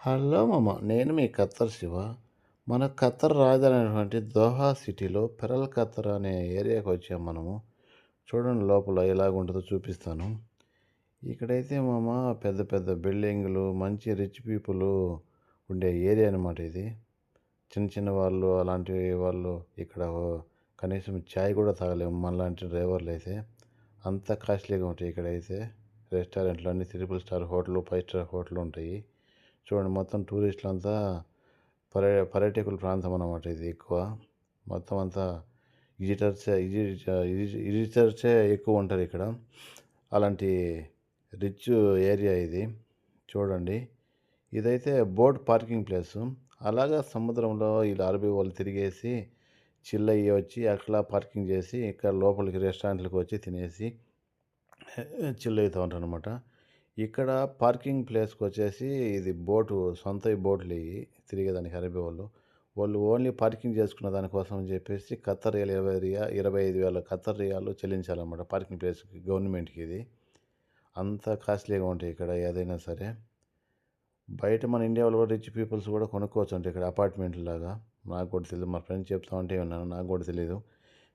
Hello మామ, నేను మీ ఖత్తర్ శివ. మన ఖత్తర్ రాజధానైనటువంటి దోహా సిటీలో పెరల్ ఖత్తర్ అనే ఏరియాకి వచ్చాము మనము. చూడండి లోపల ఎలాగుంటుందో చూపిస్తాను. ఇక్కడైతే మామ పెద్ద పెద్ద బిల్డింగులు, మంచి రిచ్ పీపుల్ ఉండే ఏరియా అనమాట ఇది. చిన్న చిన్న వాళ్ళు అలాంటి వాళ్ళు ఇక్కడ కనీసం చాయ్ కూడా తాగలేము మనలాంటి డ్రైవర్లు అయితే. అంత కాస్ట్లీగా ఉంటాయి ఇక్కడైతే. రెస్టారెంట్లు అన్నీ triple star hotel, 5 star hotel ఉంటాయి. చూడండి మొత్తం టూరిస్టులంతా పర్యాటకుల ప్రాంతం అన్నమాట ఇది ఎక్కువ. మొత్తం అంతా విజిటర్సే ఎక్కువ ఉంటారు ఇక్కడ. అలాంటి రిచ్ ఏరియా ఇది. చూడండి, ఇదైతే బోట్ పార్కింగ్ ప్లేసు. అలాగా సముద్రంలో ఇలా అరబీ వాళ్ళు తిరిగేసి చిల్ అయ్యి వచ్చి అట్లా పార్కింగ్ చేసి ఇక్కడ లోపలికి రెస్టారెంట్లకు వచ్చి తినేసి చిల్ అవుతూ ఉంటారు అనమాట. ఇక్కడ పార్కింగ్ ప్లేస్కి వచ్చేసి ఇది బోటు, సొంత బోట్లు ఇవి తిరిగేదానికి అరబీ వాళ్ళు. వాళ్ళు ఓన్లీ పార్కింగ్ చేసుకున్న దానికోసం అని చెప్పేసి ఖత్తర్ రియల్ 25,000 ఖత్తర్ రియాలు చెల్లించాలన్నమాట పార్కింగ్ ప్లేస్కి, గవర్నమెంట్కి. ఇది అంత కాస్ట్లీగా ఉంటాయి ఇక్కడ ఏదైనా సరే. బయట మన ఇండియాలో కూడా రిచ్ పీపుల్స్ కూడా కొనుక్కోవచ్చు అంటే ఇక్కడ అపార్ట్మెంట్ లాగా. నాకు కూడా తెలియదు, మా ఫ్రెండ్స్ చెప్తా ఉంటే ఉన్నాను, నాకు కూడా తెలియదు.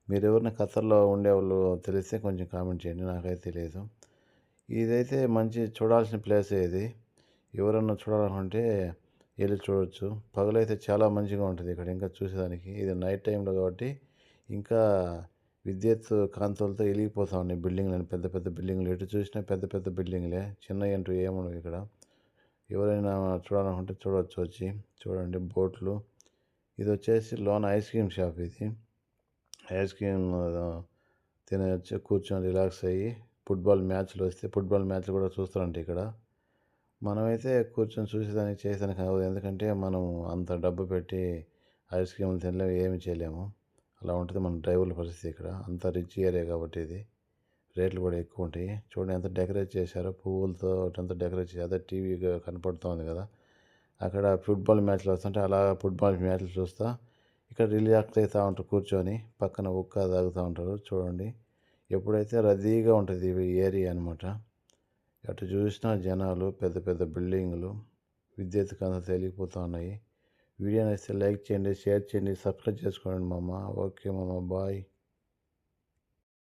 మీరు ఎవరిని ఖత్తర్లో ఉండేవాళ్ళు తెలిస్తే కొంచెం కామెంట్ చేయండి, నాకైతే తెలియదు. ఇదైతే మంచి చూడాల్సిన ప్లేసే ఇది. ఎవరన్నా చూడాలనుకుంటే వెళ్ళి చూడవచ్చు. పగలైతే చాలా మంచిగా ఉంటుంది ఇక్కడ ఇంకా చూసేదానికి. ఇది నైట్ టైంలో కాబట్టి ఇంకా విద్యుత్ కాంతులతో వెలిగిపోతూ ఉన్నాయి బిల్డింగ్లు, పెద్ద పెద్ద బిల్డింగ్లు. ఎటు చూసినా పెద్ద పెద్ద బిల్డింగ్లే, చిన్న అంటూ ఏముండవు ఇక్కడ. ఎవరైనా చూడాలనుకుంటే చూడవచ్చు వచ్చి. చూడండి బోట్లు. ఇది వచ్చేసి లోన ఐస్ క్రీమ్ షాప్ ఇది. ఐస్ క్రీమ్ తినవచ్చు కూర్చొని రిలాక్స్ అయ్యి. ఫుట్బాల్ మ్యాచ్లు వస్తే ఫుట్బాల్ మ్యాచ్లు కూడా చూస్తారంట ఇక్కడ. మనమైతే కూర్చొని చూసేదానికి చేసేదానికి అవ్వదు, ఎందుకంటే మనం అంత డబ్బు పెట్టి ఐస్ క్రీమ్లు తినలేము, ఏమి చేయలేము. అలా ఉంటుంది మన డ్రైవర్ల పరిస్థితి ఇక్కడ. అంత రిచ్ ఏరియా కాబట్టి ఇది. రేట్లు కూడా ఎక్కువ ఉంటాయి. చూడండి ఎంత డెకరేట్ చేశారో, పువ్వులతో అంతా డెకరేట్ చేశారు. అదే టీవీ కనపడుతోంది కదా, అక్కడ ఫుట్బాల్ మ్యాచ్లు వస్తుంటే అలా ఫుట్బాల్ మ్యాచ్లు చూస్తా ఇక్కడ రిలాక్స్ అవుతూ ఉంటారు కూర్చొని. పక్కన ఉక్క తాగుతూ ఉంటారు. చూడండి ఎప్పుడైతే రద్దీగా ఉంటుంది ఈ ఏరియా అనమాట. అటు చూసినా జనాలు, పెద్ద పెద్ద బిల్డింగులు, విద్యుత్ కాంతులు తెలిగిపోతూ ఉన్నాయి. వీడియో నచ్చితే లైక్ చేయండి, షేర్ చేయండి, సబ్స్క్రైబ్ చేసుకోండి మామ. ఓకే మామ, బాయ్.